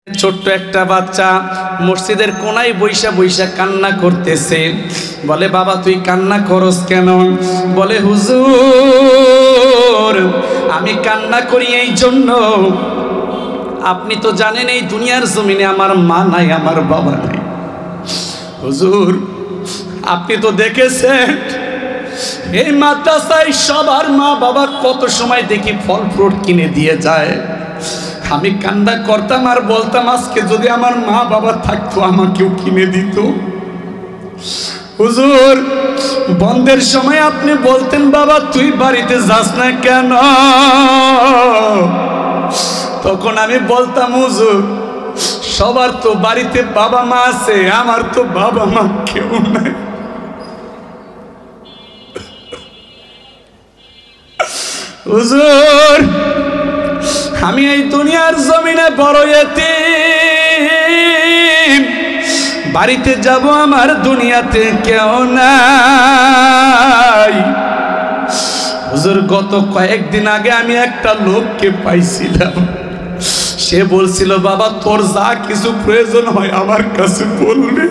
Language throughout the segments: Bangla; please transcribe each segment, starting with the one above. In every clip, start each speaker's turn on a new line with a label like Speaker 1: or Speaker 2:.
Speaker 1: ছোট্ট একটা বাচ্চা মসজিদের কোনায় বৈশা বৈশা কান্না করতেছে। বলে, বাবা তুই কান্না করস কেন? বলে, হুজুর আমি কান্না করি এই জন্য, আপনি তো জানেন এই দুনিয়ার জমিনে আমার মা নাই, আমার বাবা নাই। হুজুর আপনি তো দেখেছেন এই মাদ্রাসায় সবার মা বাবা কত সময় দেখি ফল ফ্রুট কিনে দিয়ে যায়। আমি কান্না করতাম আর বলতাম, আজকে যদি আমার মা বাবা থাকতো আমাকেও কিনে দিত। হুজুর বন্ধের সময় আপনি বলতেন, বাবা তুই বাড়িতে যাস না কেন? তখন আমি বলতাম, হুজুর সবার তো বাড়িতে বাবা মা আছে, আমার তো বাবা মা কেউ নাই। হুজুর আমি এই দুনিয়ার জমিনে বড় এতিম, বাড়িতে যাব আমার দুনিয়াতে কেউ নাই। হুজুর গত কয়েকদিন আগে আমি একটা লোককে পাইছিলাম, সে বলছিল, বাবা তোর যা কিছু প্রয়োজন হয় আমার কাছে বলবে।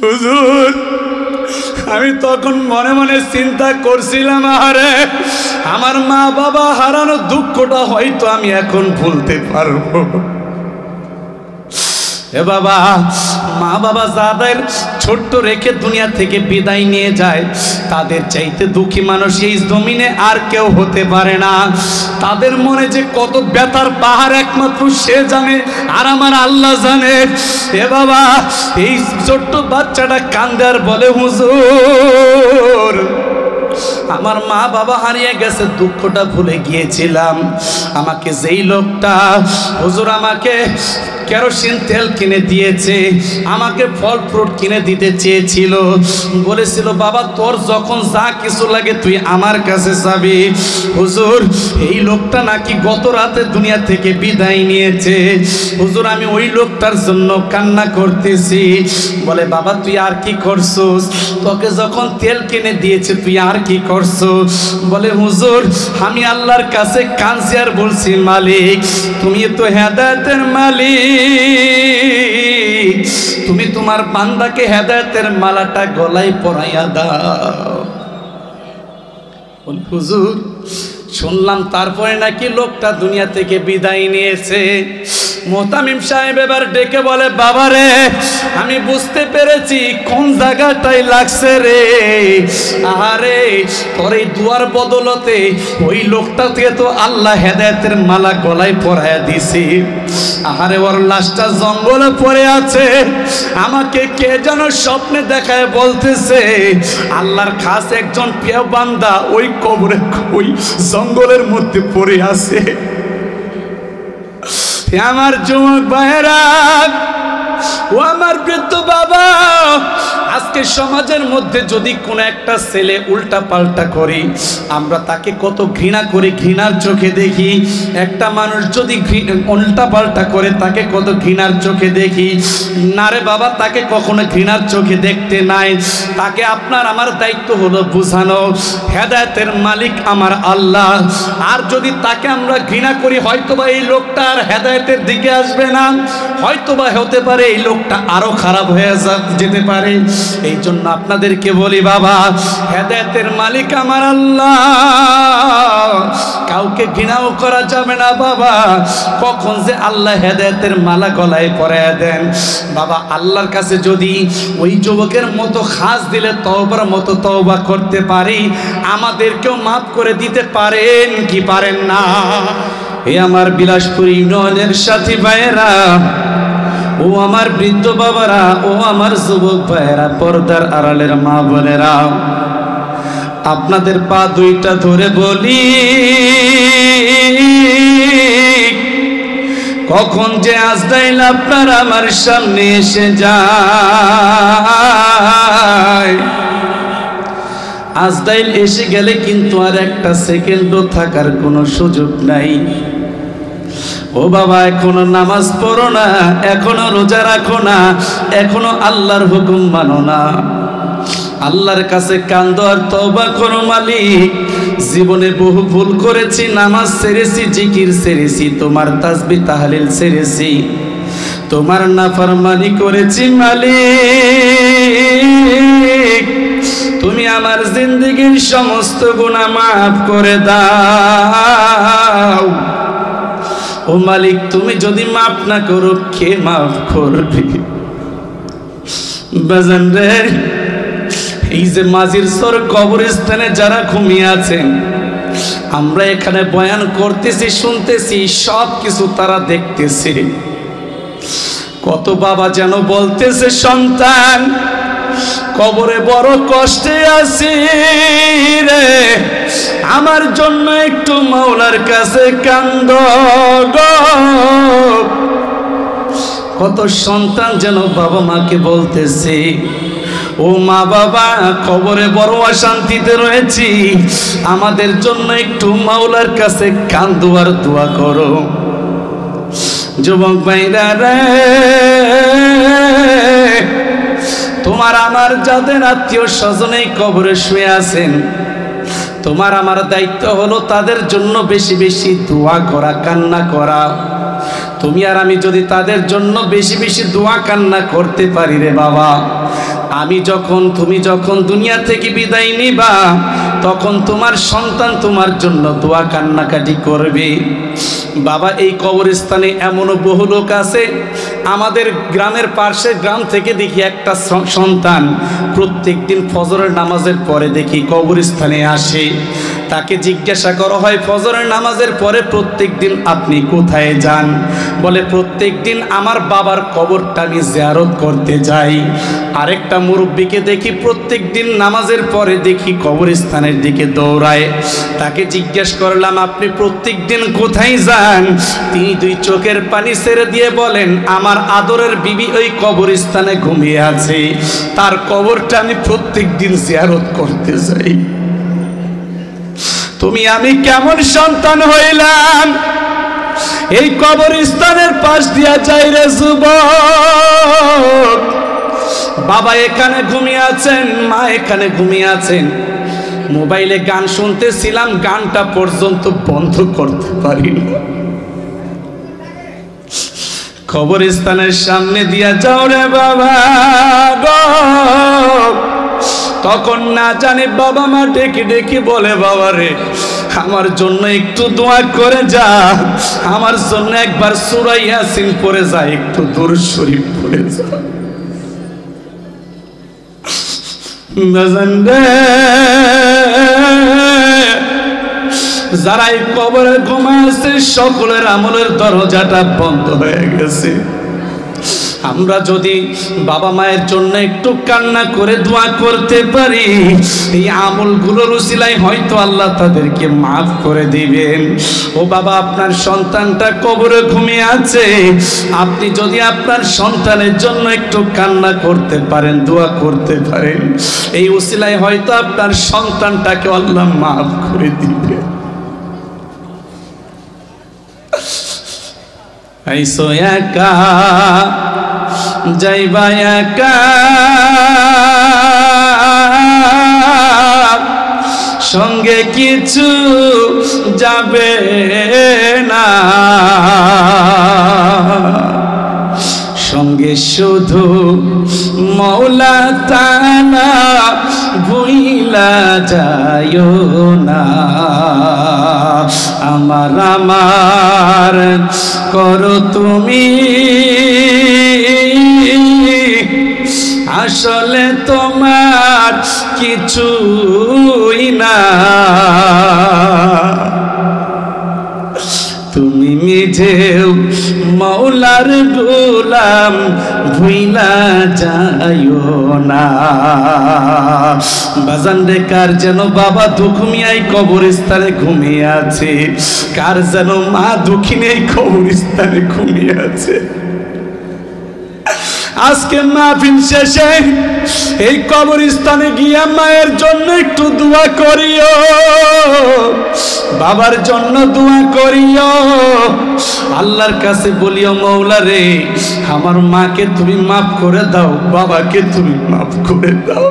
Speaker 1: হুজুর আমি তখন মনে মনে চিন্তা করছিলাম, আরে আমার মা বাবা হারানোর দুঃখটা হয়তো আমি এখন ভুলতে পারবো। এ বাবা, মা বাবা যাদের ছোট্ট রেখে দুনিয়া থেকে বিদায় নিয়ে যায়, তাদের চাইতে দুঃখী মানুষ এই জমিনে আর কেউ হতে পারে না। তাদের মনে যে কত ব্যথার পাহাড় একমাত্র সে জানে, আর আমার আল্লাহ জানে। এ বাবা, এই ছোট্ট বাচ্চাটা কান্দে আর বলে, হুজুর আমার মা বাবা হারিয়ে গেছে, দুঃখটা ভুলে গিয়েছিলাম। আমাকে যেই লোকটা হুজুর আমাকে কেরোসিন তেল কিনে দিয়েছে, আমাকে ফল ফ্রুট কিনে দিতে চেয়েছিল, বলেছিল বাবা তোর যখন যা কিছু লাগে তুই আমার কাছে যাবি। হুজুর এই লোকটা নাকি গত রাতে দুনিয়া থেকে বিদায় নিয়েছে। হুজুর আমি ওই লোকটার জন্য কান্না করতেছি। বলে, বাবা তুই আর কি করছস? তোকে যখন তেল কিনে দিয়েছে তুই আর কি করছস? বলে, হুজুর আমি আল্লাহর কাছে কাঁদছি আর বলছি, মালিক তুমি তো হেদায়েতের মালিক, তুমি তোমার বান্দাকে হেদায়েতের মালাটা গলায় পরাইয়া দাও। হুজুর শুনলাম তারপরে নাকি লোকটা দুনিয়া থেকে বিদায় নিয়েছে। মোহতামিম সাহেব এবার ডেকে বলে, বাবারে আমি বুঝতে পেরেছি কোন জায়গাটাই লাগছে রে। আরে তোর এই দুয়ার বদলতে ওই লোকটাকে তো আল্লাহ হেদায়েতের মালা গলায় পরাইয়া দিছি। আরে ওর লাশটা জঙ্গলে পড়ে আছে, আমাকে কে যেন স্বপ্নে দেখায় বলতেছে আল্লাহর খাস একজন প্রিয় বান্দা ওই কবরে ওই জঙ্গলের মধ্যে পড়ে আছে। আমার যুবক ভাইয়েরা ও আমার বৃদ্ধ বাবা, আজকে সমাজের মধ্যে যদি কোনো একটা ছেলে উল্টা পাল্টা করে আমরা তাকে কত ঘৃণা করে, ঘৃণার চোখে দেখি। একটা মানুষ যদি উল্টা পাল্টা করে তাকে কত ঘৃণার চোখে দেখি। না রে বাবা, তাকে কখনো ঘৃণার চোখে দেখতে নাই। তাকে আপনার আমার দায়িত্ব হলো বুঝানো, হেদায়েতের মালিক আমার আল্লাহ। আর যদি তাকে আমরা ঘৃণা করি, হয়তোবা এই লোকটা আর হেদায়েতের দিকে আসবে না, হয়তোবা হতে পারে এই লোকটা আরো খারাপ হয়ে যেতে পারে। এই জন্য আপনাদেরকে বলি বাবা, হেদায়েতের মালিক আমার আল্লাহ, কাউকে ঘৃণাও করা যাবে না বাবা। কখন যে আল্লাহ হেদায়েতের মালা গলায় পরাইয়া দেন বাবা, আল্লাহর কাছে যদি ওই যুবকের মতো খাস দিলে তওবার মতো তওবা করতে পারি, আমাদেরকেও মাফ করে দিতে পারেন কি পারেন না? এ আমার বিলাসপুর ইউনিয়নের সাথী ভাইয়েরা, ও আমার বৃদ্ধ বাবারা, ও আমার যুবক ভাইয়েরা, পর্দার আড়ালের মা বোনেরা, আপনাদের পা দুইটা ধরে বলি, কখন যে আজরাইল আপনার আমার সামনে এসে যায়। আজরাইল এসে গেলে কিন্তু আর একটা সেকেন্ডও থাকার কোনো সুযোগ নাই। ও বাবা এখনো নামাজ পড়ো না, এখনো রোজা রাখো না, এখনো আল্লাহর হুকুম মানো না। আল্লাহর কাছে কান্দো আর তওবা করো, মালিক জীবনে বহু ভুল করেছি, নামাজ ছেড়েছি, জিকির ছেড়েছি, তোমার তাসবিহ তাহলিল ছেড়েছি, তোমার নাফরমানি করেছি। মালিক তুমি আমার জিন্দেগীর সমস্ত গুনাহ মাফ করে দাও। ও মালিক তুমি যদি মাফ না করো কে মাফ করবে? বাজান রে, এই যে মাঝির সর কবরস্থানে যারা ঘুমিয়ে আছেন, আমরা এখানে বয়ান করতেছি, শুনতেছি, সব কিছু তারা দেখতেছে। কত বাবা যেন বলতেছে, সন্তান কবরে বড় কষ্টে আছি রে, আমার জন্য একটু মাওলার কাছে কান্দ গো। কত সন্তান যেন বাবা মাকে বলতেছে, ও মা বাবা কবরে বড় অশান্তিতে রয়েছি, আমাদের জন্য একটু মাওলার কাছে কান্দো আর দোয়া করো। যুবক ভাইরা রে, তোমার আমার যাদের আত্মীয় স্বজন এই কবরে শুয়ে আছেন, তোমার আমার দায়িত্ব হলো তাদের জন্য বেশি বেশি দোয়া করা, কান্না করা। তুমি আর আমি যদি তাদের জন্য বেশি বেশি দোয়া কান্না করতে পারি রে বাবা, তুমি যখন দুনিয়া থেকে বিদায় নিবা, তখন তোমার সন্তান তোমার জন্য দোয়া কান্নাকাটি করবে। বাবা এই কবরস্থানে এমনও বহু লোক আছে, আমাদের গ্রামের পাশে গ্রাম থেকে দেখি একটা সন্তান প্রত্যেক দিন ফজরের নামাজের পরে দেখি কবরস্থানে আসে। তাকে জিজ্ঞাসা করা হয়, ফজরের নামাজের পরে প্রত্যেক দিন আপনি কোথায় যান? বলে, প্রত্যেক দিন আমার বাবার কবরটা আমি জিয়ারত করতে যাই। আরেকটা মুরব্বীকে দেখি প্রত্যেক দিন নামাজের পরে দেখি কবরস্থানের দিকে দৌড়ায়। তাকে জিজ্ঞাসা করলাম, আপনি প্রত্যেক দিন কোথায় যান? তিনি দুই চোখের পানি ছেড়ে দিয়ে বলেন, আমার আদরের বিবি ওই কবরস্থানে ঘুমিয়ে আছে, তার কবরটা আমি প্রত্যেক দিন জিয়ারত করতে যাই। তুমি আমি কেমন সন্তান হইলাম, এই কবরস্থানের পাশ দিয়া যাই রে যুবক। বাবা এখানে ঘুমিয়ে আছেন, মা এখানে ঘুমিয়ে আছেন, মোবাইলে গান শুনতেছিলাম, গানটা পর্যন্ত বন্ধ করতে পারি না। কবরস্থানের সামনে দিয়া যাও রে বাবা গো। তখন না জানি বাবা মা ডেকে ডেকে বলে, বাবা রে আমার জন্য একটু দোয়া করে যা, আমার জন্য একবার সূরা ইয়াসিন পড়ে যা, একটু দুরূদ শরীফ পড়ে যা। যারা এই কবরে ঘুমাচ্ছে সকলের আমলের দরজাটা বন্ধ হয়ে গেছে। আমরা যদি বাবা মায়ের জন্য একটু কান্না করে দোয়া করতে পারি, এই আমলগুলোর উসিলায় হয়তো আল্লাহ তাদেরকে মাফ করে দিবেন। ও বাবা, আপনার সন্তানটা কবরে ঘুমিয়ে আছে, আপনি যদি আপনার সন্তানের জন্য একটু কান্না করতে পারেন, দোয়া করতে পারেন, এই উসিলায় হয়তো আপনার সন্তানটাকে আল্লাহ মাফ করে দিবেন। আইসো একা যাইবা একা, সঙ্গে কিছু যাবে না, সঙ্গে শুধু মওলা তাআলা ভুইলা যায়ো না। আমার করো তুমি, আসলে তোমার কিছুই না, তুমি নিজেও মওলার গোলাম ভুইলা যায়ো না। বাজান রে, কার যেন বাবা দুঃখমিয়াই কবরস্থানে ঘুমিয়ে আছে, কার যেন মা দুঃখিনী এই কবরস্থানে ঘুমিয়ে আছে। আজকে মাহফিল শেষে এই কবরস্থানে গিয়া মায়ের জন্য একটু দোয়া করিও, বাবার জন্য দোয়া করিও, আল্লাহর কাছে বলিও, মওলা রে আমার মাকে তুমি মাফ করে দাও, বাবাকে তুমি মাফ করে দাও।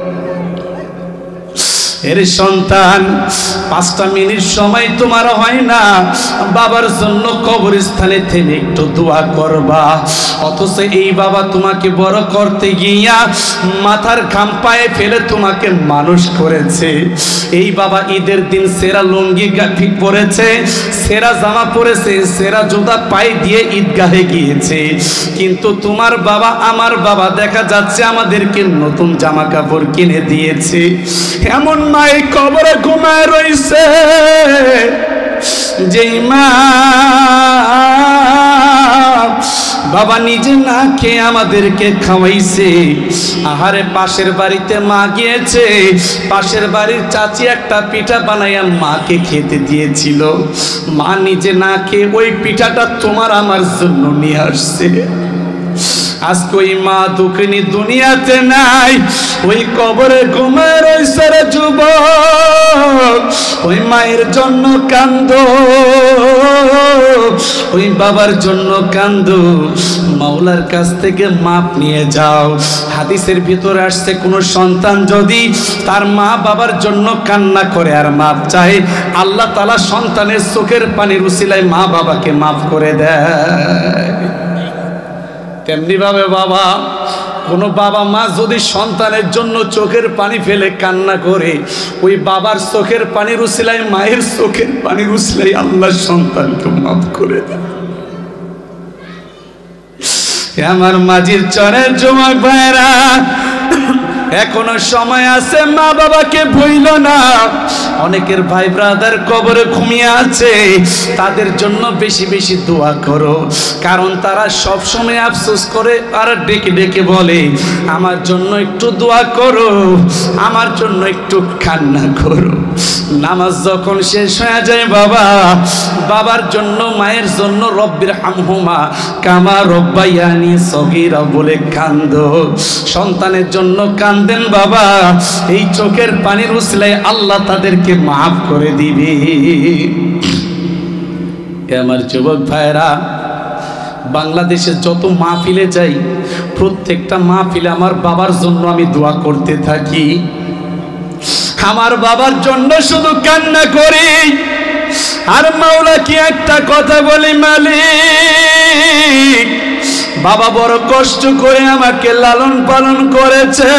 Speaker 1: এর সন্তান 5টা মিনিট সময় তোমার হয় না বাবার জন্য কবরস্থানে থেমে একটু দোয়া করবা, অথচ এই বাবা তোমাকে বড় করতে গিয়া মাথার ঘাম পায়ে ফেলে তোমাকে মানুষ করেছে। এই বাবা ঈদের দিন সেরা লুঙ্গি পরেছে, সেরা জামা পরেছে, সেরা জুতা পায়ে দিয়ে ঈদগাহে গিয়েছে, কিন্তু তোমার বাবা আমার বাবা দেখা যাচ্ছে আমাদেরকে নতুন জামা কাপড় কিনে দিয়েছে। এমন মাই কবরে ঘুমায় রইছে যেই মা বাবা নিজে না খেয়ে আমাদেরকে খাওয়াইছে। আহারে পাশের বাড়িতে মা গিয়েছে, পাশের বাড়ির চাচি একটা পিঠা বানাইয়া মাকে খেতে দিয়েছিল, মা নিজে না খেয়ে ওই পিঠাটা তোমার আমার জন্য নিয়ে আসছে। আজকে ওই মা দুঃখিনী দুনিয়াতে নাই, ওই কবরে ঘুমায় রইছে রে যুবক। ওই মায়ের জন্য কান্দো, ওই বাবার জন্য কান্দো, মাওলার কাছ থেকে মাপ নিয়ে যাও। হাদিসের ভিতরে আসছে কোন সন্তান যদি তার মা বাবার জন্য কান্না করে আর মাপ চায়, আল্লাহ তাআলা সন্তানের চোখের পানির উসিলায় মা বাবাকে মাফ করে দেয়। তেমনি ভাবে বাবা, কোন বাবা মা যদি সন্তানের জন্য চোখের পানি ফেলে কান্না করে, ওই বাবার চোখের পানির উসিলায় মায়ের চোখের পানির উসিলায় আল্লাহ সন্তানকে মাফ করে দেয়। আমার মাঝির চরের যুবক ভাইরা, এখনো সময় আছে, মা বাবাকে ভুইল না। অনেকের ভাই ব্রাদার কবরে ঘুমিয়ে আছে, তাদের জন্য বেশি বেশি দোয়া করো, কারণ তারা সব সময় আফসোস করে আর ডেকে ডেকে বলে আমার জন্য একটু দোয়া করো, আমার জন্য একটু কান্না করো। নামাজ যখন শেষ হয়ে যায় বাবা, বাবার জন্য মায়ের জন্য রব্বির হামহুমা কামা রব্বায়ানি সগীরা বলে কান্দো। সন্তানের জন্য কান্দেন বাবা, এই চোখের পানির উসিলায় আল্লাহ তাদেরকে মাফ করে দিবে। আমার যুবক ভাইরা, বাংলাদেশে যত মাহফিলে যাই, প্রত্যেকটা মাহফিলে আমার বাবার জন্য আমি দোয়া করতে থাকি। আমার বাবার জন্য শুধু কান্না করি আর মাওলাকে একটা কথা বলি, মালিক বাবা বড় কষ্ট করে আমাকে লালন পালন করেছে,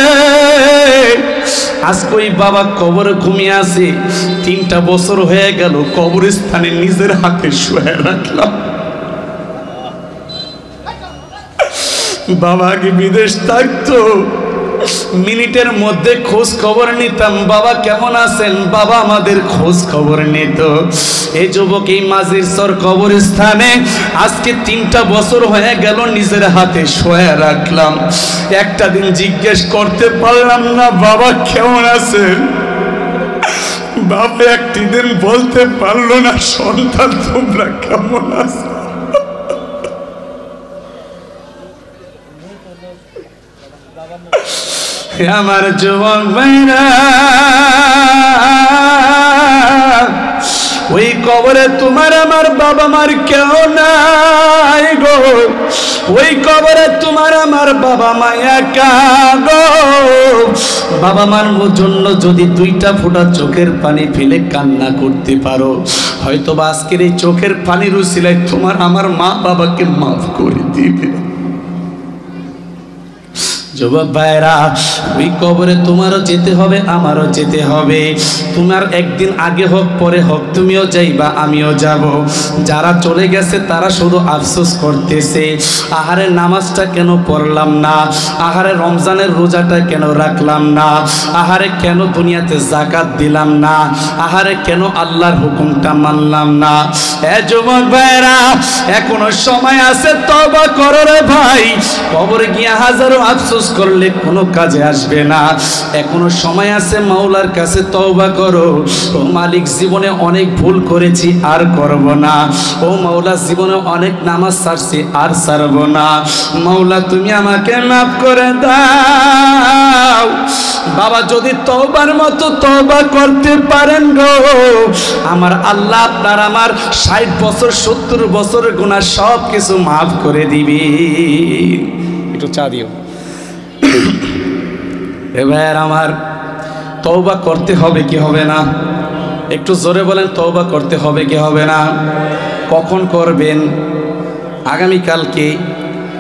Speaker 1: আজকে ওই বাবা কবরে ঘুমিয়ে আছে, 3টা বছর হয়ে গেল, কবরস্থানে নিজের হাতে শুয়ে রাখলাম। বাবা আগে বিদেশ থাকতো, মিনিটের মধ্যে খোঁজ খবর নিতাম, বাবা কেমন আছেন, বাবা আমাদের খোঁজ খবর নিত। এই যুবক এই মাঝির চর কবরস্থানে আজকে 3টা বছর হয়ে গেল নিজের হাতে শোয়া রাখলাম। একটা দিন জিজ্ঞেস করতে পারলাম না বাবা কেমন আছেন, বাবা একটি দিন বলতে পারলো না সন্তান তোমরা কেমন আছো। আমার যুবক ভাইরা, ওই কবরে তোমার আমার বাবা মার কেউ নাই গো, ওই কবরে তোমার আমার বাবা মা একা গো। বাবা মার জন্য যদি 2টা ফোঁটা চোখের পানি ফেলে কান্না করতে পারো, হয়তো বা আজকের এই চোখের পানির উসিলায় তোমার আমার মা বাবাকে মাফ করে দিবে। যুবক ভাইরা, ওই কবরে তোমারও যেতে হবে, আমারও যেতে হবে। তোমার একদিন আগে হোক পরে হোক তুমিও যাইবা, আমিও যাব। যারা চলে গেছে তারা শুধু আফসোস করতেছে, আহারে নামাজটা কেন পড়লাম না, আহারে রমজানের রোজাটা কেন রাখলাম না, আহারে কেন দুনিয়াতে যাকাত দিলাম না, আহারে কেন আল্লাহর হুকুমটা মানলাম না। এ যুবক ভাইরা, এখনো সময় আছে, তওবা করো রে ভাই। কবরে গিয়ে হাজারো আফসোস করলে কোনো কাজে আসবে না। এখনো সময় আছে, মাওলার কাছে তওবা করো। ও মালিক, জীবনে অনেক ভুল করেছি, আর করব না। ও মাওলা, জীবনে অনেক নামাজ ছাড়ছি, আর ছাড়ব না। মাওলা, তুমি আমাকে মাফ করে দাও। বাবা যদি তওবার মতো তওবা করতে পারেন গো, আমার আল্লাহ আপনার আমার 60 বছর 70 বছরের গুনাহ সব কিছু মাফ করে দিবি। একটু চা দিও। এবার আমার তওবা করতে হবে কি হবে না? একটু জোরে বলেন, তওবা করতে হবে কি হবে না? কখন করবেন? আগামীকালকে,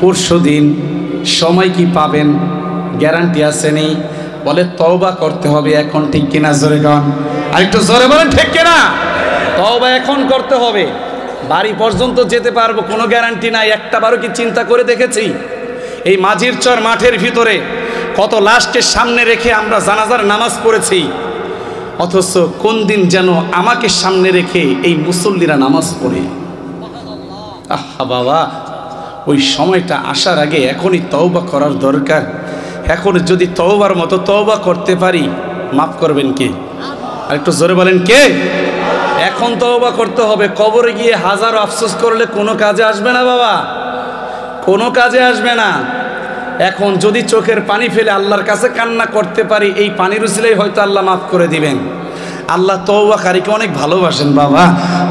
Speaker 1: পরশুদিন, সময় কি পাবেন? গ্যারান্টি আছে নেই? বলে তওবা করতে হবে এখন, ঠিক কিনা? জোরে গান, আর একটু জোরে বলেন ঠিক কিনা? তওবা এখন করতে হবে। বাড়ি পর্যন্ত যেতে পারবো কোনো গ্যারান্টি নাই। একটাবারও কি চিন্তা করে দেখেছি এই মাঝির চর মাঠের ভিতরে কত লাশকে সামনে রেখে আমরা জানাজার নামাজ পড়েছি, অথচ কোন দিন যেন আমাকে সামনে রেখে এই মুসল্লিরা নামাজ পড়ে। আহা বাবা, ওই সময়টা আসার আগে এখনই তওবা করার দরকার। এখন যদি তওবার মতো তওবা করতে পারি, মাফ করবেন কে? আর একটু জোরে বলেন কে? এখন তওবা করতে হবে। কবরে গিয়ে হাজারো আফসোস করলে কোনো কাজে আসবে না বাবা, কোনো কাজে আসবে না। এখন যদি চোখের পানি ফেলে আল্লাহর কাছে কান্না করতে পারি, এই পানির উসিলাই হয়তো আল্লাহ মাফ করে দিবেন। আল্লাহ তওবাকারীকে অনেক ভালোবাসেন বাবা,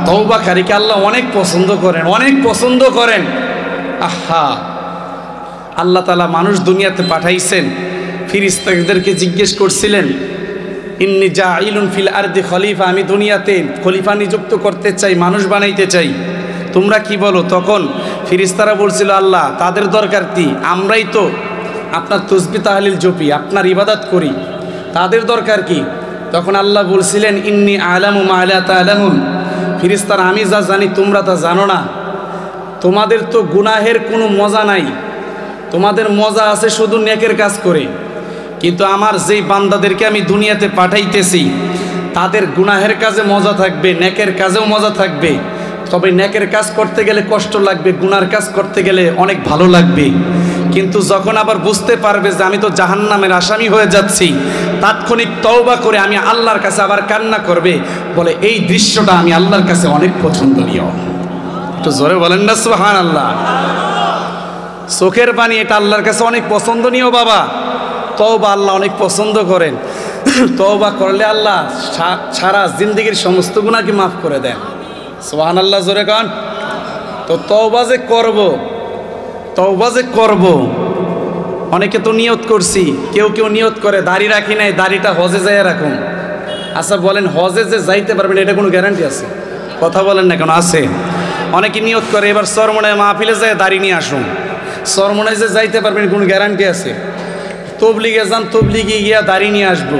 Speaker 1: তওবাকারীকে আল্লাহ অনেক পছন্দ করেন, অনেক পছন্দ করেন। আহা, আল্লাহ তাআলা মানুষ দুনিয়াতে পাঠাইছেন, ফেরেশতাদেরকে জিজ্ঞেস করছিলেন, ইন্নী জাঈলুন ফিল আরদি খলিফা, আমি দুনিয়াতে খলিফা নিযুক্ত করতে চাই, মানুষ বানাইতে চাই, তোমরা কি বলো? তখন ফেরেশতারা বলছিল, আল্লাহ তাদের দরকার কি? আমরাই তো আপনার তাসবিহ তাহলিল জপি, আপনার ইবাদত করি, তাদের দরকার কি? তখন আল্লাহ বলছিলেন, ইন্নী আ'লামু মা লা তা'লামুন, ফেরেশতারা আমি যা জানি তোমরা তা জানো না। তোমাদের তো গুনাহের কোনো মজা নাই, তোমাদের মজা আছে শুধু নেকের কাজ করে। কিন্তু আমার যেই বান্দাদেরকে আমি দুনিয়াতে পাঠাইতেছি, তাদের গুনাহের কাজে মজা থাকবে, নেকের কাজেও মজা থাকবে। তবে নেকের কাজ করতে গেলে কষ্ট লাগবে, গুনার কাজ করতে গেলে অনেক ভালো লাগবে। কিন্তু যখন আবার বুঝতে পারবে যে আমি তো জাহান্নামের আসামি হয়ে যাচ্ছি, তাৎক্ষণিক তওবা করে আমি আল্লাহর কাছে আবার কান্না করবে। বলে এই দৃশ্যটা আমি আল্লাহর কাছে অনেক পছন্দনীয়। একটু জোরে বলেন না সুবহানাল্লাহ। চোখের পানি এটা আল্লাহর কাছে অনেক পছন্দনীয় বাবা। তওবা আল্লাহ অনেক পছন্দ করেন। তওবা করলে আল্লাহ সারা জিন্দেগির সমস্ত গুনাহকে মাফ করে দেন। সুবহানাল্লাহ, জোরে কান। তো তওবা যে করব, তওবা যে করব, অনেকে তো নিয়ত করছি, কেউ কেউ নিয়ত করে দাড়ি রাখি নাই, দাড়িটা হজে যাইয়া রাখুন। আচ্ছা বলেন, হজে যে যাইতে পারবেন এটা কোনো গ্যারান্টি আছে? কথা বলেন না কেন? আছে। অনেকে নিয়ত করে এবার চরমনায় মাহফিলে যায় দাড়ি নিয়ে আসুন। চরমনায় যে যাইতে পারবেন কোনো গ্যারান্টি আছে? তবলিগে যান, তবলিগে গিয়া দাড়ি নিয়ে আসবো,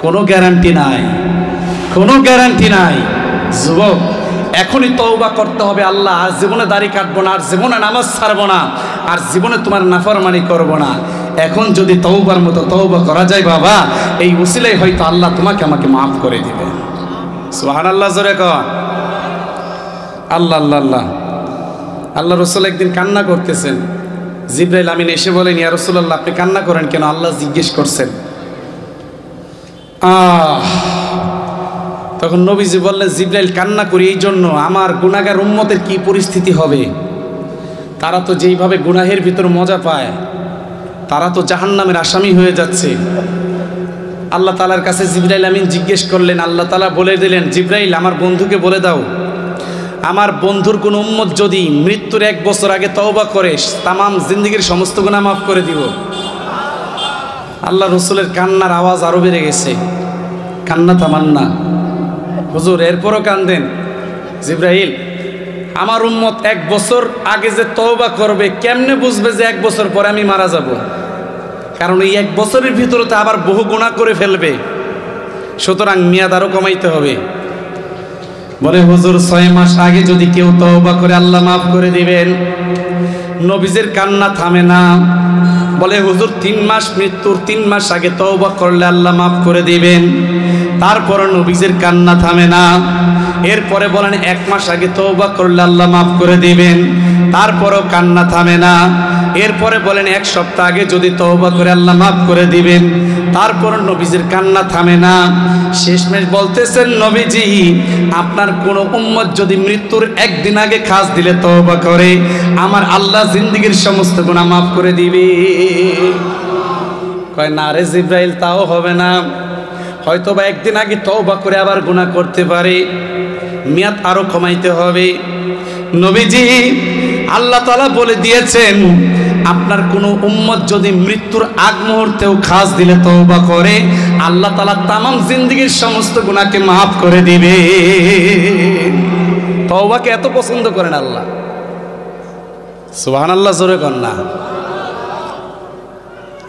Speaker 1: কোনো গ্যারান্টি নাই, কোনো গ্যারান্টি নাই। যুবক, এখনই তওবা করতে হবে। আল্লাহ, আর জীবনে দাড়ি কাটবো না, আর জীবনে নামাজ ছাড়বো না, আর জীবনে তোমার নাফরমানি করবো না। এখন যদি তওবার মতো তওবা করা যায় বাবা, এই উসিলাই হয়তো আল্লাহ তোমাকে আমাকে মাফ করে দিবে। সুবহানাল্লাহ, জোরে কর। আল্লাহ আল্লাহ আল্লাহ। আল্লাহ রসুল একদিন কান্না করতেছেন, জিবরাইল আমিন এসে বলেন, ইয়া রাসূলুল্লাহ আপনি কান্না করেন কেন? আল্লাহ জিজ্ঞেস করছেন। তখন নবীজি বললেন, জিবরাইল কান্না করি এই জন্য, আমার গুনাহগার উম্মতের কি পরিস্থিতি হবে? তারা তো যেইভাবে গুনাহের ভিতর মজা পায়, তারা তো জাহান্নামের আসামি হয়ে যাচ্ছে। আল্লাহ তাআলার কাছে জিবরাইল আমিন জিজ্ঞেস করলেন, আল্লাহ তাআলা বলে দিলেন, জিবরাইল আমার বন্ধুকে বলে দাও, আমার বন্ধুর কোন উম্মত যদি মৃত্যুর 1 বছর আগে তওবা করে, তামাম জিন্দেগির সমস্ত গুনাহ মাফ করে দিব। আল্লাহ রসুলের কান্নার আওয়াজ আরো বেড়ে গেছে, কান্না থামান না হুজুর, এরপরও কান্দেন। জিবরাইল, আমার উম্মত 1 বছর আগে যে তওবা করবে, কেমনে বুঝবে যে 1 বছর পরে আমি মারা যাব? কারণ এই 1 বছরের ভিতরে তো আবার বহু গুনাহ করে ফেলবে, সুতরাং মেয়াদ আরো কমাইতে হবে। বলে হুজুর 6 মাস আগে যদি কেউ তওবা করে আল্লাহ মাফ করে দিবেন। নবীজির কান্না থামে না। বলে হুজুর 3 মাস, মৃত্যুর 3 মাস আগে তওবা করলে আল্লাহ মাফ করে দিবেন। তারপর নবীজির কান্না থামে না। এরপরে বলেন 1 মাস আগে তওবা করলে আল্লাহ মাফ করে দিবেন, তারপরও কান্না থামে না। এরপরে বলেন 1 সপ্তাহ আগে যদি তওবা করে আল্লাহ মাফ করে দিবেন, তারপর নবীজির কান্না থামে না। শেষমেশ বলতেছেন, নবীজি আপনার কোন উম্মত যদি মৃত্যুর 1 দিন আগে খাস দিলে তওবা করে, আমার আল্লাহ জিন্দেগির সমস্ত গুনাহ মাফ করে দিবে। কয় না রে জিবরাইল, তাও হবে না, হয়তো বা 1 দিন আগে তওবা করে আবার গুনাহ করতে পারে, মেয়াদ আরো কমাইতে হবে। নবীজি আল্লাহ তাআলা বলে দিয়েছেন, আপনার কোনো উম্মত যদি মৃত্যুর আগ মুহূর্তেও খাস দিলে তওবা করে, আল্লাহ তাআলা তামাম জিন্দেগীর সমস্ত গুনাহকে মাফ করে দিবে। তওবাকে এত পছন্দ করেন আল্লাহ। সুবহানাল্লাহ, জোরে কর না।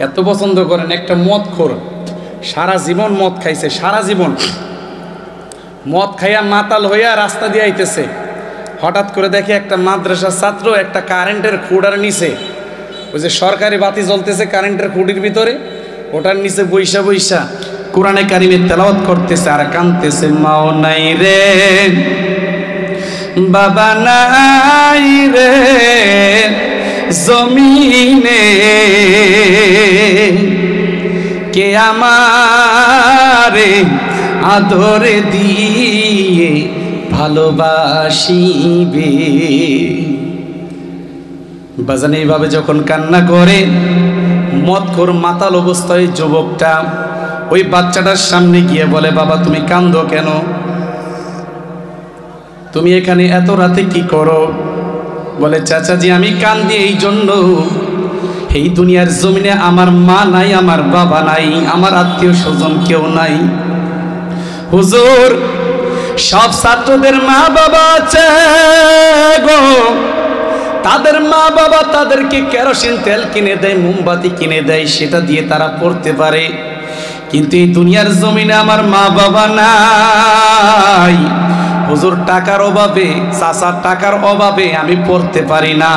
Speaker 1: এত পছন্দ করেন। একটা মদখোর সারা জীবন মদ খাইছে, সারা জীবন মদ খাইয়া মাতাল হইয়া রাস্তা দিয়ে আইতেছে। হঠাৎ করে দেখে একটা মাদ্রাসার ছাত্র একটা কারেন্টের খুঁড়ার নিচে, ওই যে সরকারি বাতি জ্বলতেছে কারেন্টের খুঁটির ভিতরে, ওটার নিচে বইসা বইসা কোরআনে কারিমে তেলাওয়াত করতেছে আর কাঁদতেছে, মাও নাই রে বাবা নাই রে জমিনে, কে আমারে আদরে দিয়ে ভালোবাসিবে। বাজান এইভাবে যখন কান্না করে মদখোর মাতাল অবস্থায় যুবকটা ওই বাচ্চাটার সামনে গিয়ে বলে, বাবা তুমি কান্দো কেন? তুমি এখানে এত রাতে কি করো? বলে, চাচাজি আমি কান্দি এই জন্য, এই দুনিয়ার জমিনে আমার মা নাই, আমার বাবা নাই, আমার আত্মীয় স্বজন কেউ নাই। হুজুর সব ছাত্রদের মা বাবা আছে গো, তাদের মা বাবা তাদেরকে কেরোসিন তেল কিনে দেয়, মোমবাতি কিনে দেয়, সেটা দিয়ে তারা পড়তে পারে, কিন্তু এই দুনিয়ার জমিনে আমার মা বাবা নাই। হুজুর টাকার অভাবে, চাচার টাকার অভাবে আমি পড়তে পারি না।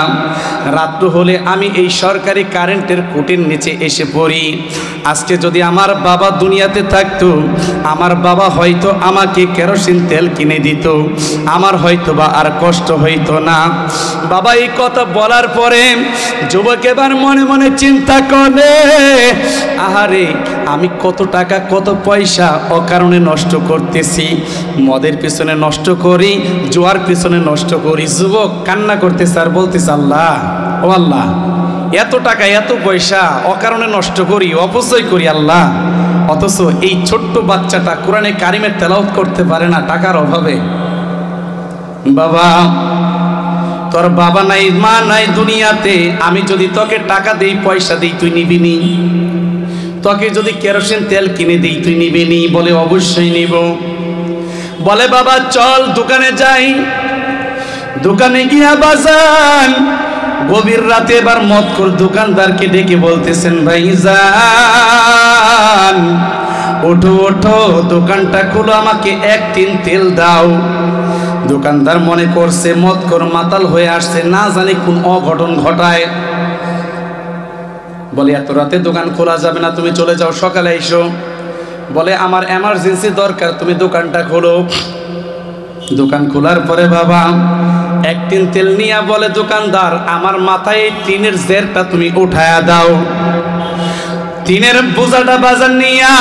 Speaker 1: রাত্র হলে আমি এই সরকারি কারেন্টের খুঁটির নিচে এসে পড়ি। আজকে যদি আমার বাবা দুনিয়াতে থাকতো, আমার বাবা হয়তো আমাকে কেরোসিন তেল কিনে দিত, আমার হয়তো বা আর কষ্ট হইতো না। বাবা এই কথা বলার পরে যুবক এবার মনে মনে চিন্তা করে, আহারে আমি কত টাকা কত পয়সা অকারণে নষ্ট করতেছি, মদের পিছনে নষ্ট করি, জুয়ার পিছনে নষ্ট করি। যুবক কান্না করতেছে আর বলতেছে, আল্লাহ ও আল্লাহ এত টাকা এত পয়সা অকারণে নষ্ট করি, অপচয় করি আল্লাহ, অথচ এই ছোট্ট বাচ্চাটা কোরআনে কারিমের তেলাওয়াত করতে পারে না টাকার অভাবে। বাবা তোর বাবা নাই মা নাই দুনিয়াতে, আমি যদি তোকে টাকা দেই পয়সা দেই তুই নিবি নি? তোকে যদি কেরোসিন তেল কিনে দিই তুই নিবি নি? বলে অবশ্যই নিব। বলে বাবা চল দোকানে যাই। দোকানে গিয়া বাজান গভীর রাতে এবার মদখোর দোকানদারকে ডেকে বলতেছেন, ভাইজান ওঠো ওঠো দোকানটা খুলো, আমাকে এক টিন তেল দাও। দোকানদার মনে করছে মদখোর মাতাল হয়ে আসছে, না জানি কোন অঘটন ঘটায়। বলে এত রাতে দোকান খোলা যাবে না, তুমি চলে যাও, সকালে এসো। বলে আমার এমার্জেন্সি দরকার, তুমি দোকানটা খোলো। দোকান খোলার পরে বাবা এক টিন তেল নিয়ে বলে দোকানদার, আমার মাথায় এই টিনের জেরটা তুমি উঠায়া দাও। টিনের বোঝাটা বাজার নিয়া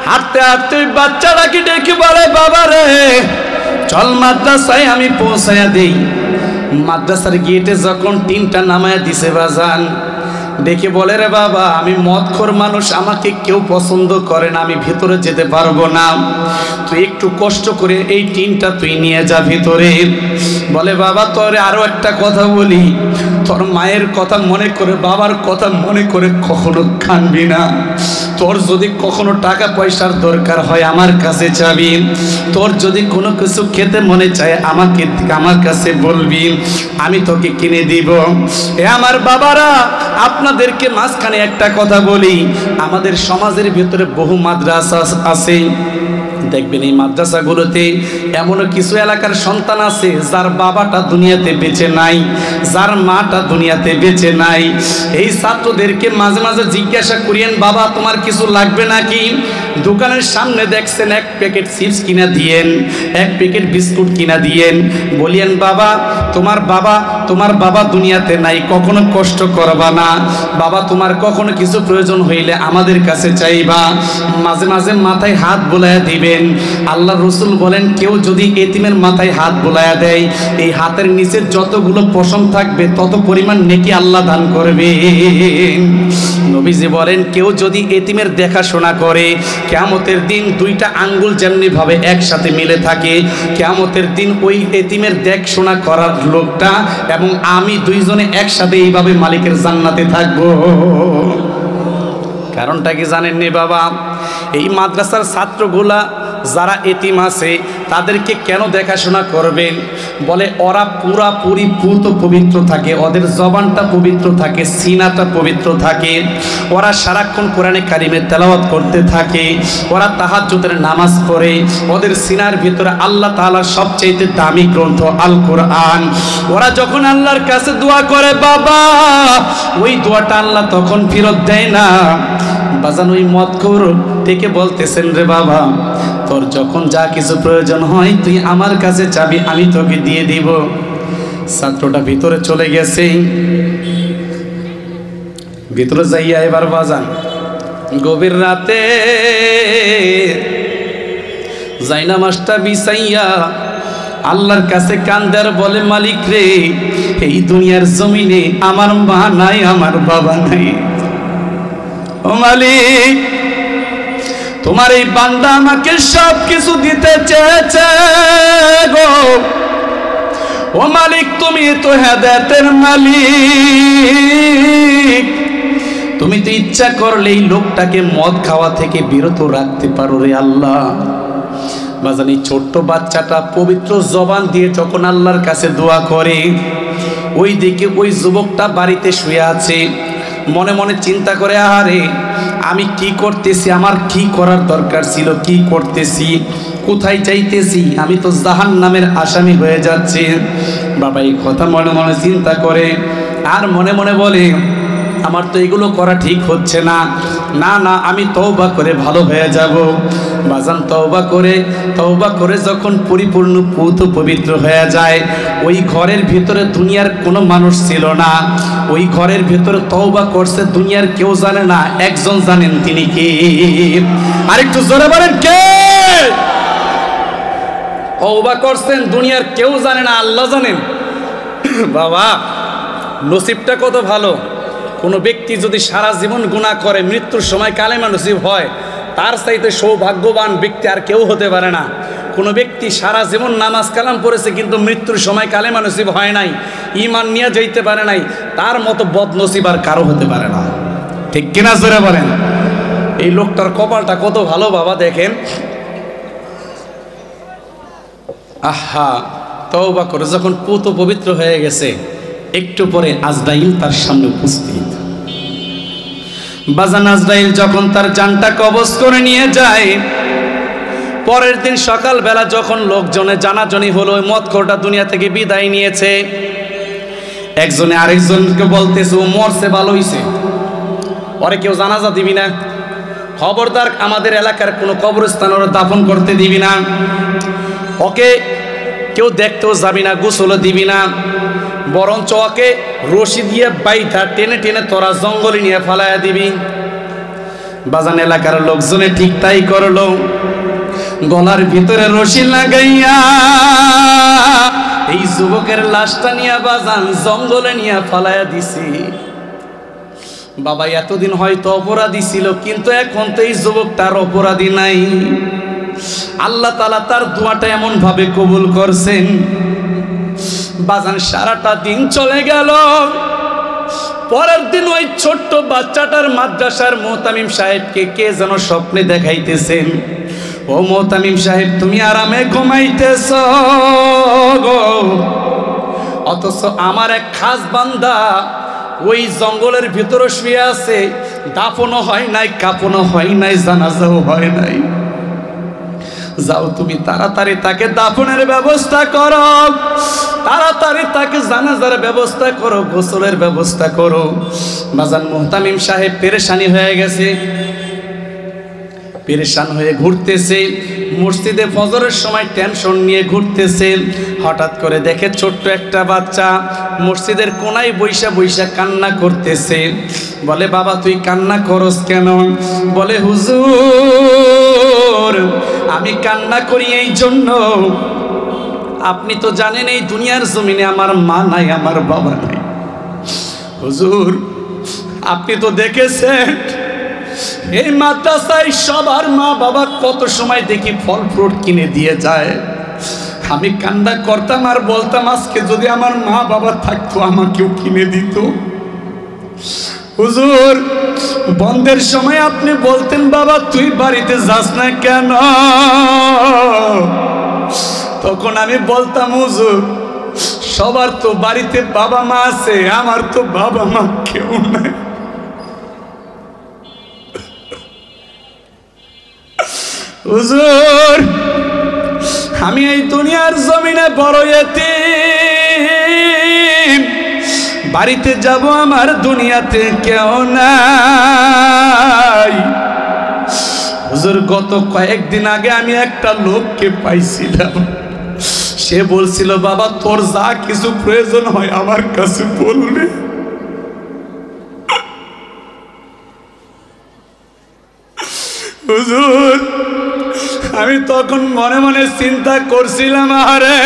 Speaker 1: হাঁটতে হাঁটতে বাচ্চাটাকে ডেকে বলে, বাবা রে চল মাদ্রাসায় আমি পৌঁছায়া দেই। মাদ্রাসার গেটে যখন টিনটা নামায়া দিছে বাজান, ডেকে বলে, রে বাবা আমি মদখোর মানুষ, আমাকে কেউ পছন্দ করে না, আমি ভিতরে যেতে পারবো না, তুই একটু কষ্ট করে এই টিনটা তুই নিয়ে যা ভিতরে। বলে বাবা তোরে আরো একটা কথা বলি, তোর মায়ের কথা মনে করে বাবার কথা মনে করে কখনো কাঁদবি না। তোর যদি কখনো টাকা পয়সার দরকার হয় আমার কাছে চাবি, তোর যদি কোনো কিছু খেতে মনে চায় আমার কাছে বলবি, আমি তোকে কিনে দিব। এ আমার বাবারা আপনাদেরকে মাঝখানে একটা কথা বলি, আমাদের সমাজের ভিতরে বহু মাদ্রাসা আছে, দেখবেন এই মাদ্রাসাগুলোতে এমনও কিছু এলাকার সন্তান আছে যার বাবাটা দুনিয়াতে বেঁচে নাই, যার মাটা দুনিয়াতে বেঁচে নাই। এই ছাত্রদেরকে মাঝে মাঝে জিজ্ঞাসা করিয়েন, বাবা তোমার কিছু লাগবে নাকি? দোকানের সামনে দেখছেন এক প্যাকেট চিপস কিনা দিয়েন, এক প্যাকেট বিস্কুট কিনা দিয়েন, বলিয়েন বাবা তোমার বাবা দুনিয়াতে নাই, কখনো কষ্ট করবা না, বাবা তোমার কখনো কিছু প্রয়োজন হইলে আমাদের কাছে চাইবা। মাঝে মাঝে মাথায় হাত বোলায়া দিবে, দিবেন। আল্লাহ রসুল বলেন, কেউ যদি এতিমের মাথায় হাত বোলায়া দেয়, এই হাতের নিচে যতগুলো পশম থাকবে তত পরিমাণ নেকি আল্লাহ দান করবেন। নবীজি বলেন, কেউ যদি এতিমের দেখাশোনা করে, কিয়ামতের দিন দুইটা আঙ্গুল যেমনি ভাবে একসাথে মিলে থাকে, কিয়ামতের দিন ওই এতিমের দেখাশোনা করার লোকটা এবং আমি দুইজনে একসাথে এইভাবে মালিকের জান্নাতে থাকবো। কারণটা কি জানেননি বাবা? এই মাদ্রাসার ছাত্রগুলা যারা এতিম আছে তাদেরকে কেন দেখাশোনা করবেন? বলে ওরা পুরাপুরি পুত পবিত্র থাকে, ওদের জবানটা পবিত্র থাকে, সিনাটা পবিত্র থাকে, ওরা সারাক্ষণ কোরআনে কারিমের তেলাওয়াত করতে থাকে, ওরা তাহাজ্জুদের নামাজ পড়ে, ওদের সিনার ভিতরে আল্লাহ তাআলার সবচেয়ে দামি গ্রন্থ আল কোরআন। ওরা যখন আল্লাহর কাছে দোয়া করে বাবা, ওই দোয়াটা আল্লাহ তখন ফেরত দেয় না। বাজান ওই মদখোর থেকে বলতেছেন, রে বাবা, তোর যখন যা কিছু প্রয়োজন হয় তুই আমার কাছে চাবি, আমি তোকে দিয়ে দিব। ছাত্রটা ভিতরে চলে গেছে, ভিতরে যাইয়া এবার বাজান গভীর রাতে জায়নামাজটা বিছাইয়া আল্লাহর কাছে কান্দার বলে, মালিক রে, এই দুনিয়ার জমিনে আমার মা নাই, আমার বাবা নাই। ও মালিক, তোমার এই বান্দা আমাকে সব কিছু দিতে চেয়েছে গো। ও মালিক, তুমি তো হেদায়েতের মালিক, তুমি তো ইচ্ছা করলে এই লোকটাকে মদ খাওয়া থেকে বিরত রাখতে পারো রে আল্লাহ। বাজান, এই ছোট্ট বাচ্চাটা পবিত্র জবান দিয়ে যখন আল্লাহর কাছে দোয়া করে, ওই দিকে ওই যুবকটা বাড়িতে শুয়ে আছে, মনে মনে চিন্তা করে, আরে আমি কি করতেছি, আমার কি করার দরকার ছিল, কি করতেছি, কোথায় যাইতেছি, আমি তো জাহান্নামের আসামি হয়ে যাচ্ছি। বাবা এই কথা মনে মনে চিন্তা করে আর মনে মনে বলে, আমার তো এগুলো করা ঠিক হচ্ছে না, না না, আমি তওবা করে ভালো হয়ে যাব। বাজান তওবা করে যখন পরিপূর্ণ পুত পবিত্র হয়ে যায়, ওই ঘরের ভিতরে দুনিয়ার কোনো মানুষ ছিল না। ওই ঘরের ভিতরে তওবা করছে, দুনিয়ার কেউ জানে না, একজন জানেন, তিনি কে? আরেকটু জোরে বলেন, কে? তওবা করছেন, দুনিয়ার কেউ জানে না, আল্লাহ জানেন। বাবা নসিবটা কত ভালো! কোনো ব্যক্তি যদি সারা জীবন গুনাহ করে মৃত্যুর সময় কালেমা নসিব হয়, তার চাইতে সৌভাগ্যবান ব্যক্তি আর কেউ হতে পারে না। কোনো ব্যক্তি সারা জীবন নামাজ কালাম পড়েছে কিন্তু মৃত্যুর সময় কালেমা নসিব হয় নাই, ঈমান নিয়ে যাইতে পারে নাই, তার মতো বদনসিব আর কারো হতে পারে না। ঠিক কিনা জোরে বলেন? এই লোকটার কপালটা কত ভালো বাবা, দেখেন। আহা, তওবা করে যখন পুত পবিত্র হয়ে গেছে, একটু পরে আজরাইল তার সামনে উপস্থিত। বাজান আজরাইল যখন তার জানটা কবজ করে নিয়ে যায়, পরের দিন সকালবেলা যখন লোকজনে জানাজানি হলো ওই মদখোরটা দুনিয়া থেকে বিদায় নিয়েছে, একজনে আরেকজনকে বলতেছে, ও মরছে, ভালো হইছে, ওরে কেউ জানাজা দিবি না, খবরদার আমাদের এলাকার কোনো কবরস্থান ওরা দাফন করতে দিবি না, ওকে কেউ দেখতেও যাবি না, গোসলও দিবি না, বরঞ্চ ওকে রশি দিয়ে বাইধা টেনে টেনে তোরা জঙ্গলে নিয়ে ফালাইয়া দিবি। বাজান এলাকার লোকজনে ঠিক তাই করলো, গলার ভিতরে রশি লাগাইয়া এই যুবকের লাশটা নিয়ে বাজান জঙ্গলে নিয়ে ফালাইয়া দিছি। বাবা এতদিন হয়তো অপরাধী ছিল, কিন্তু এখন তো এই যুবকটার অপরাধী নাই। আল্লাহ তাআলা তার দোয়াটা এমন ভাবে কবুল করছেন। বাজান সারাটা দিন চলে গেল, পরের দিন ওই ছোট্ট বাচ্চাটার মাদ্রাসার মুহতামিম সাহেবকে কে যেন স্বপ্নে দেখাইতেছেন, ও মুহতামিম সাহেব তুমি আরামে ঘুমাইতেছ গো, অথচ আমার এক খাস বান্দা ওই জঙ্গলের ভিতরে শুয়ে আছে, দাফনও হয় নাই, কাফনও হয় নাই, জানাজাও হয় নাই। যাও তুমি তাড়াতাড়ি তাকে দাফনের ব্যবস্থা করো, তাড়াতাড়ি তাকে জানাজার ব্যবস্থা করো, গোসলের ব্যবস্থা করো। বাজান মুহতামিম সাহেব পেরেশানি হয়ে গেছে, পেরেশান হয়ে ঘুরতেছে, মসজিদে ফজরের সময় টেনশন নিয়ে ঘুরতেছে। হঠাৎ করে দেখে ছোট্ট একটা বাচ্চা মসজিদের কোনায় বৈশা বৈশা কান্না করতেছে। বলে, বাবা তুই কান্না করস কেন? বলে, হুজুর আমি কান্না করি এই জন্য, আপনি তো জানেন এই দুনিয়ার জমিনে আমার মা নাই, আমার বাবা নাই। হুজুর আপনি তো দেখেছেন এই মাদ্রাসায় সবার মা বাবা কত সময় দেখি ফল ফ্রুট কিনে দিয়ে যায়। আমি কান্না করতাম আর বলতাম আজকে যদি আমার মা বাবা থাকতো আমাকেও কিনে দিত। হুজুর বন্ধের সময় আপনি বলতেন বাবা তুই বাড়িতে যাস না কেন, তখন আমি বলতাম হুজুর সবার তো বাড়িতে বাবা মা আছে, আমার তো বাবা মা কেউ নাই। হুজুর আমি এই দুনিয়ার জমিনে বড় ইতিম, বাড়িতে যাব আমার দুনিয়াতে কেউ নাই। হুজুর গত কয়েকদিন আগে আমি একটা লোককে পাইছিলাম, সে বলছিল বাবা তোর যা কিছু প্রয়োজন হয় আমার কাছে বলবে। হুজুর আমি তখন মনে মনে চিন্তা করছিলাম আরে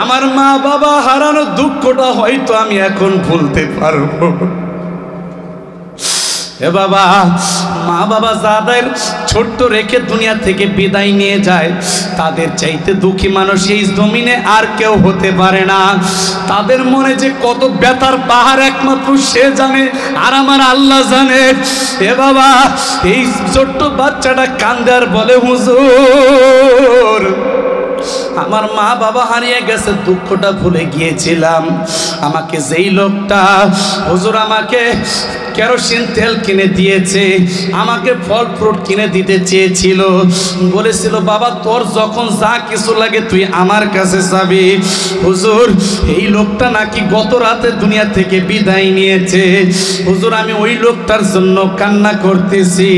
Speaker 1: আমার মা বাবা হারানোর দুঃখটা হয়তো আমি এখন ভুলতে পারবো। এ বাবা মা বাবা যাদের ছোট্ট রেখে দুনিয়া থেকে বিদায় নিয়ে যায় তাদের চাইতে দুঃখী মানুষ এই জমিনে আর কেউ হতে পারে না। তাদের মনে যে কত ব্যথার পাহাড় একমাত্র সে জানে আর আমার আল্লাহ জানে। এ বাবা এই ছোট্ট বাচ্চাটা কান্দে আর বলে হুজুর আমার মা বাবা হারিয়ে গেছে, দুঃখটা ভুলে গিয়েছিলাম। আমাকে যেই লোকটা হুজুর আমাকে কেরোসিন তেল কিনে দিয়েছে, আমাকে ফল ফ্রুট কিনে দিতে চেয়েছিল, বলেছিল বাবা তোর যখন যা কিছু লাগে তুই আমার কাছে যাবি। হুজুর এই লোকটা নাকি গত রাতে দুনিয়া থেকে বিদায় নিয়েছে। হুজুর আমি ওই লোকটার জন্য কান্না করতেছি।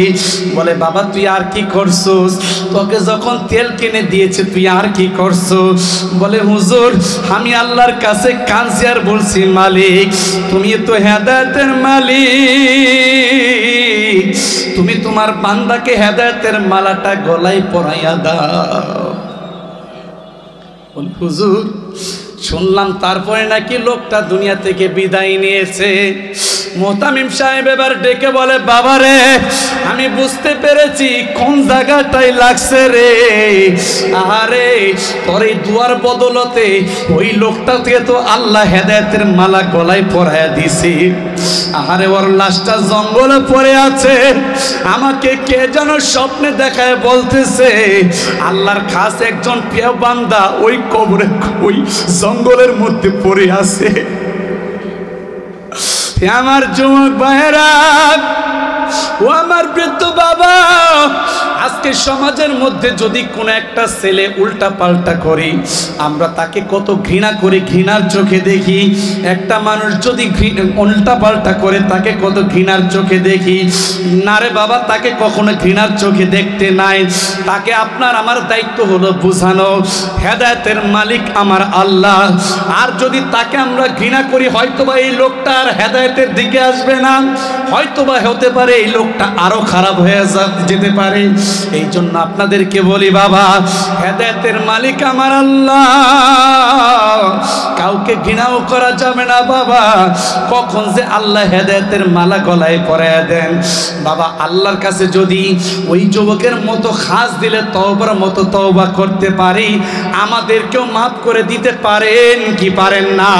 Speaker 1: বলে বাবা তুই আর কি করছস, তোকে যখন তেল কিনে দিয়েছে তুই আর কি করছস? বলে হুজুর আমি আল্লাহর কাছে কাঁদছি আর বলছি মালিক তুমি তো হেদায়েতের মালিক, তুমি তোমার বান্দাকে হেদায়েতের মালাটা গলায় পরাইয়া দাও। হুজুর শুনলাম তারপরে নাকি লোকটা দুনিয়া থেকে বিদায় নিয়েছে। মোহতামিম সাহেব এবার ডেকে বলে বাবারে আমি বুঝতে পেরেছি কোন জায়গাটাই লাগছে রে। আরে তোর এই দুয়ার বদলতে ওই লোকটাকে তো আল্লাহ হেদায়েতের মালা গলায় পরাইয়া দিছি। আরে ওর লাশটা জঙ্গলে পড়ে আছে, আমাকে কে যেন স্বপ্নে দেখায় বলতেছে আল্লাহর খাস একজন প্রিয় বান্দা ওই কবরে ওই জঙ্গলের মধ্যে পড়ে আছে। আমার যুবক ভাইয়েরা ও আমার বৃদ্ধ বাবা, আজকে সমাজের মধ্যে যদি কোনো একটা ছেলে উল্টা পাল্টা করে আমরা তাকে কত ঘৃণা করে ঘৃণার চোখে দেখি। একটা মানুষ যদি উল্টা পাল্টা করে তাকে কত ঘৃণার চোখে দেখি। না রে বাবা তাকে কখনো ঘৃণার চোখে দেখতে নাই। তাকে আপনার আমার দায়িত্ব হলো বুঝানো হেদায়েতের মালিক আমার আল্লাহ। আর যদি তাকে আমরা ঘৃণা করি হয়তোবা এই লোকটা আর হেদায়েতের দিকে আসবে না, হয়তোবা হতে পারে এই লোকটা আরো খারাপ হয়ে যেতে পারে। এই জন্য আপনাদেরকে বলি বাবা হেদায়েতের মালিক আমার আল্লাহ, কাউকে ঘৃণাও করা যাবে না বাবা। কখন যে আল্লাহ হেদায়েতের মালা গলায় পরাইয়া দেন বাবা, আল্লাহর কাছে যদি ওই যুবকের মতো খাস দিলে তওবার মতো তওবা করতে পারি, আমাদেরকেও মাফ করে দিতে পারেন কি পারেন না?